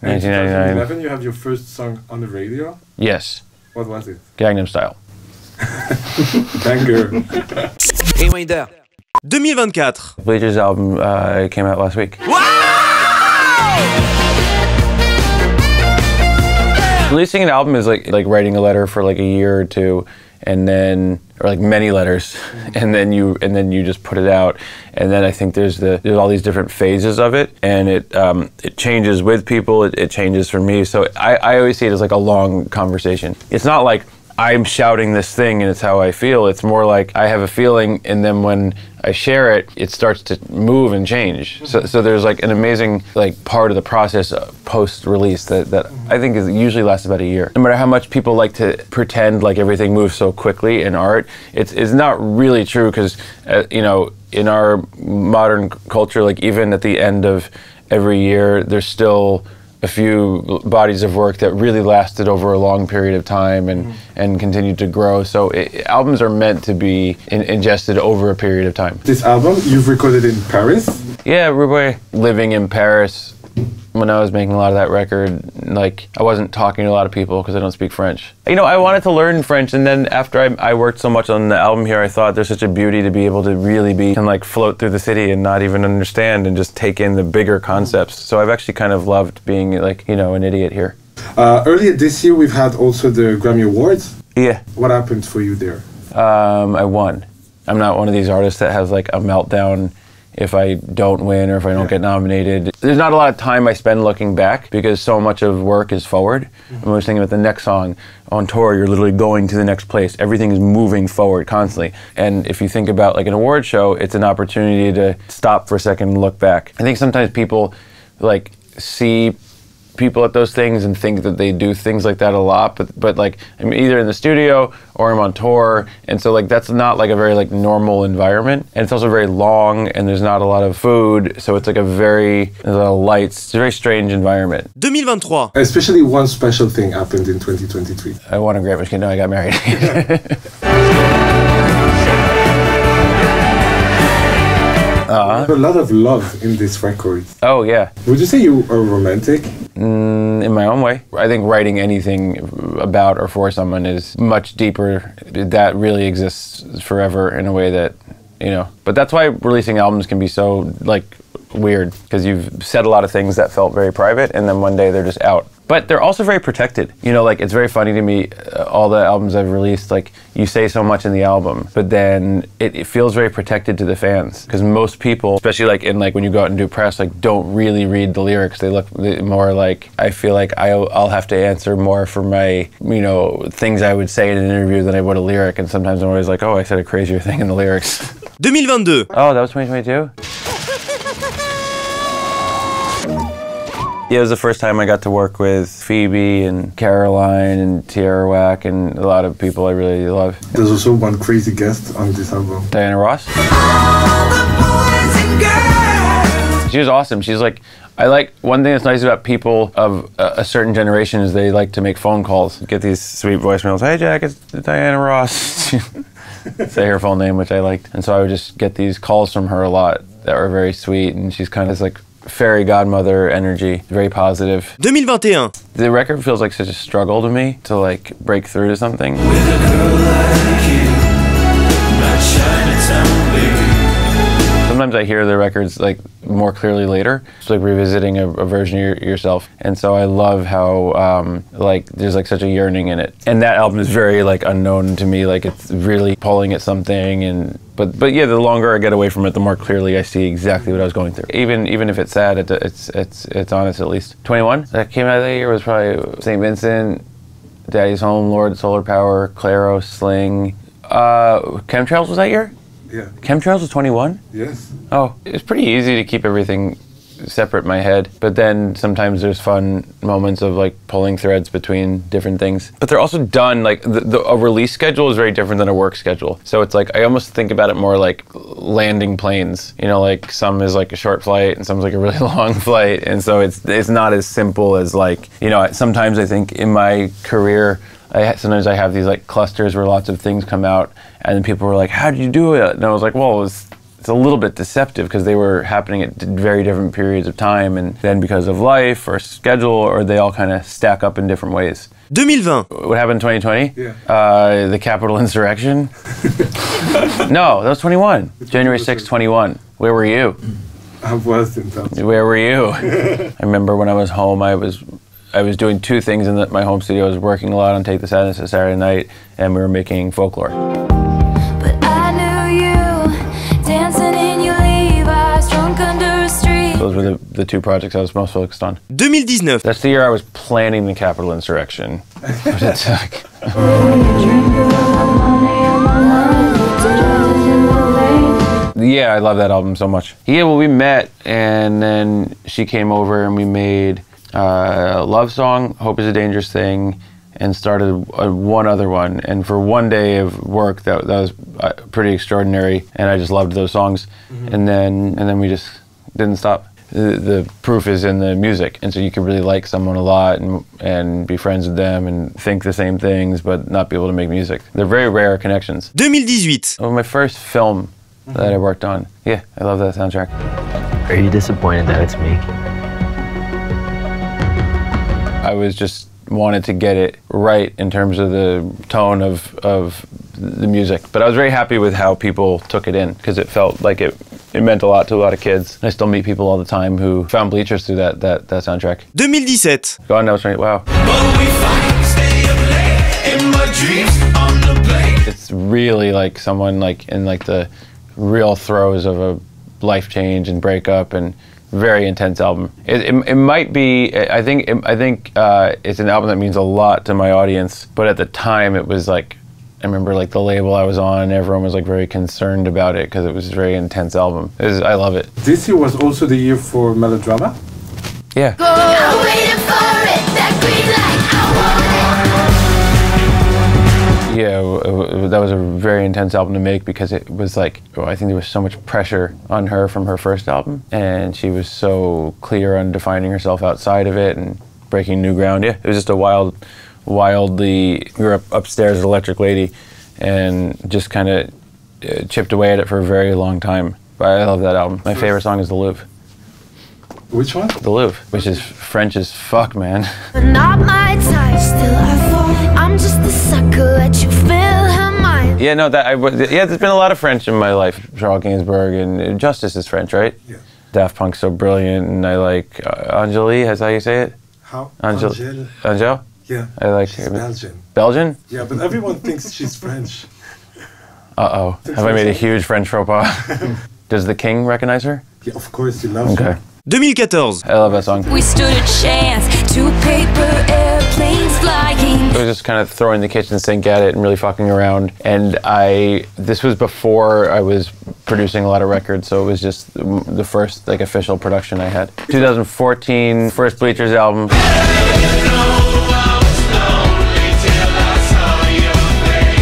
In 2011, you have your first song on the radio. Yes. What was it? Gangnam Style. Banger. Reminder. 2024. Bleachers album came out last week. Wow! Releasing an album is like writing a letter for like a year or two, and then, or like many letters, and then you just put it out, and then I think there's all these different phases of it, and it changes with people, it changes for me. So I always see it as like a long conversation. It's not like I'm shouting this thing and it's how I feel. It's more like I have a feeling, and then when I share it, it starts to move and change. So there's like an amazing like part of the process post-release that I think is usually lasts about a year. No matter how much people like to pretend like everything moves so quickly in art, it's not really true, because you know, in our modern culture, like even at the end of every year, there's still a few bodies of work that really lasted over a long period of time and continued to grow. So albums are meant to be ingested over a period of time. This album, you've recorded in Paris? Yeah, living in Paris. When I was making a lot of that record, like I wasn't talking to a lot of people because I don't speak French. You know, I wanted to learn French, and then after I worked so much on the album here, I thought there's such a beauty to be able to really be and like float through the city and not even understand and just take in the bigger concepts. So I've actually kind of loved being like, you know, an idiot here. Earlier this year, we've had also the Grammy Awards. Yeah. What happened for you there? I won. I'm not one of these artists that has like a meltdown if I don't win or if I don't get nominated. There's not a lot of time I spend looking back because so much of work is forward. I'm always thinking about the next song. On tour, you're literally going to the next place. Everything is moving forward constantly. And if you think about like an award show, it's an opportunity to stop for a second and look back. I think sometimes people like see people at those things and think that they do things like that a lot, but like I'm either in the studio or I'm on tour, and so like that's not like a very like normal environment, and it's also very long and there's not a lot of food, so it's like there's a lot of lights. It's a very strange environment. 2023. Especially one special thing happened in 2023. I won a Grammy. No, I got married. There's a lot of love in this record. Oh yeah. Would you say you are romantic? In my own way. I think writing anything about or for someone is much deeper. That really exists forever in a way that, you know. But that's why releasing albums can be so like weird, because you've said a lot of things that felt very private, and then one day they're just out. But they're also very protected. You know, like it's very funny to me, all the albums I've released, like you say so much in the album, but then it feels very protected to the fans. Because most people, especially like when you go out and do press, like don't really read the lyrics. They look more like, I feel like I'll have to answer more for my, you know, things I would say in an interview than I would a lyric. And sometimes I'm always like, oh, I said a crazier thing in the lyrics. 2022. Oh, that was 2022? Yeah, it was the first time I got to work with Phoebe and Caroline and Tierra Whack and a lot of people I really love. There's also one crazy guest on this album. Diana Ross. She was awesome. She's like, one thing that's nice about people of a certain generation is they like to make phone calls, get these sweet voicemails. Hey Jack, it's Diana Ross. Say her full name, which I liked. And so I would just get these calls from her a lot that were very sweet, and she's kind of like fairy godmother energy, very positive. 2021. The record feels like such a struggle to me to like break through to something. With a girl like you, my Chinatown baby. Sometimes I hear the records like more clearly later. It's like revisiting a version of yourself. And so I love how like there's like such a yearning in it. And that album is very like unknown to me. Like it's really pulling at something, and but yeah, the longer I get away from it, the more clearly I see exactly what I was going through. Even if it's sad, it's honest at least. 21 that came out that year was probably St. Vincent, Daddy's Home, Lorde, Solar Power, Claro, Sling. Chemtrails was that year? Yeah. Chemtrails was 21? Yes. Oh, it's pretty easy to keep everything separate in my head, but then sometimes there's fun moments of like pulling threads between different things. But they're also done, like a release schedule is very different than a work schedule. So it's like, I almost think about it more like landing planes, you know, like some is like a short flight and some's like a really long flight. And so it's not as simple as like, you know, sometimes I think in my career, sometimes I have these like clusters where lots of things come out, and then people were like, how did you do it? And I was like, well, it's a little bit deceptive because they were happening at very different periods of time, and then because of life or schedule, or they all kind of stack up in different ways. 2020. What happened in 2020? Yeah. The Capitol insurrection? No, that was 21. January 6th, 21. Where were you? I was in Belgium. Where were you? I remember when I was home, I was doing two things in my home studio. I was working a lot on Take the Sadness a Saturday night, and we were making folklore. But I knew you, dancing in your Levi's, drunk under a street. Those were the two projects I was most focused on. 2019. That's the year I was planning the Capitol insurrection. But it took. Yeah, I love that album so much. Yeah, well, we met, and then she came over, and we made a love song, Hope is a Dangerous Thing, and started one other one. And for one day of work, that was pretty extraordinary, and I just loved those songs. And then we just didn't stop. The proof is in the music, and so you can really like someone a lot and be friends with them and think the same things, but not be able to make music. They're very rare connections. 2018. Oh, my first film that I worked on. Yeah, I love that soundtrack. Are you disappointed that it's me? I was just wanted to get it right in terms of the tone of the music. But I was very happy with how people took it in, because it felt like it meant a lot to a lot of kids. I still meet people all the time who found Bleachers through that soundtrack. 2017. God knows, right? Wow. But we fight, stay up late in my dreams on the plane. It's really like someone like in like the real throes of a life change and breakup, and very intense album. It might be. I think it's an album that means a lot to my audience. But at the time, it was like, I remember like the label I was on, everyone was like very concerned about it because it was a very intense album. I love it. This year was also the year for melodrama. Yeah. I waited for it, that green light, I want it. Yeah, that was a very intense album to make because it was like, I think there was so much pressure on her from her first album, and she was so clear on defining herself outside of it and breaking new ground. Yeah, it was just a wildly, we were upstairs at Electric Lady and just kind of chipped away at it for a very long time. But I love that album. My favorite song is The Louvre. Which one? The Louvre, which is French as fuck, man. But not my type, still I fall. I'm just a sucker, let you fill her mind. Yeah, no, yeah, there's been a lot of French in my life. Charles Gainsbourg, and Justice is French, right? Yeah. Daft Punk's so brilliant, and I like Angèle, is that how you say it? How? Angèle? Yeah. I like She's Belgian. Belgian? Yeah, but everyone thinks she's French. Uh-oh. Have I made a huge French faux pas? Does the king recognize her? Yeah, of course, you love Okay. her. 2014. I love that song. We stood a chance, two paper airplanes flying. I was just kind of throwing the kitchen sink at it and really fucking around. And this was before I was producing a lot of records, so it was just the first like official production I had. 2014, first Bleachers album.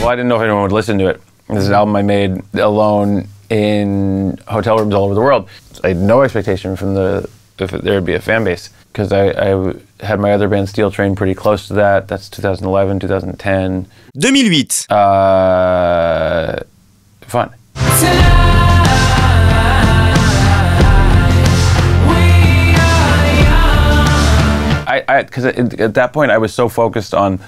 Well, I didn't know if anyone would listen to it. This is an album I made alone in hotel rooms all over the world. I had no expectation from if there would be a fan base, because I had my other band Steel Train pretty close to that. That's 2011, 2010. 2008. Fun. Because at that point I was so focused on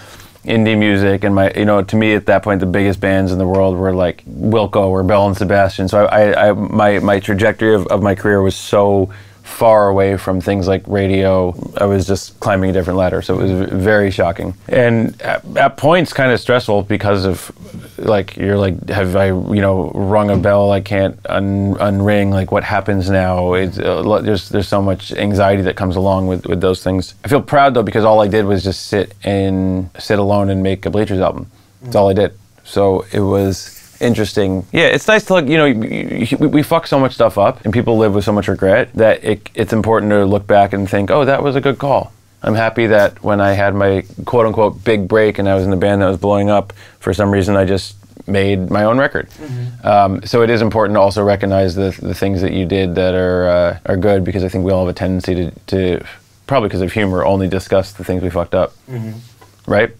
indie music, and to me at that point the biggest bands in the world were like Wilco or Bell and Sebastian. So my trajectory of my career was so far away from things like radio. I was just climbing a different ladder, so it was very shocking. And at points kind of stressful because of like, you're like, have I rung a bell I can't unring, like what happens now? There's so much anxiety that comes along with those things. I feel proud though, because all I did was just sit alone and make a Bleachers album. That's all I did. So it was interesting. Yeah, it's nice to look, we fuck so much stuff up and people live with so much regret that it's important to look back and think, oh, that was a good call. I'm happy that when I had my quote unquote big break and I was in the band that was blowing up, for some reason I just made my own record. Mm-hmm. So it is important to also recognize the things that you did that are good, because I think we all have a tendency to probably because of humor, only discuss the things we fucked up. Mm-hmm. Right?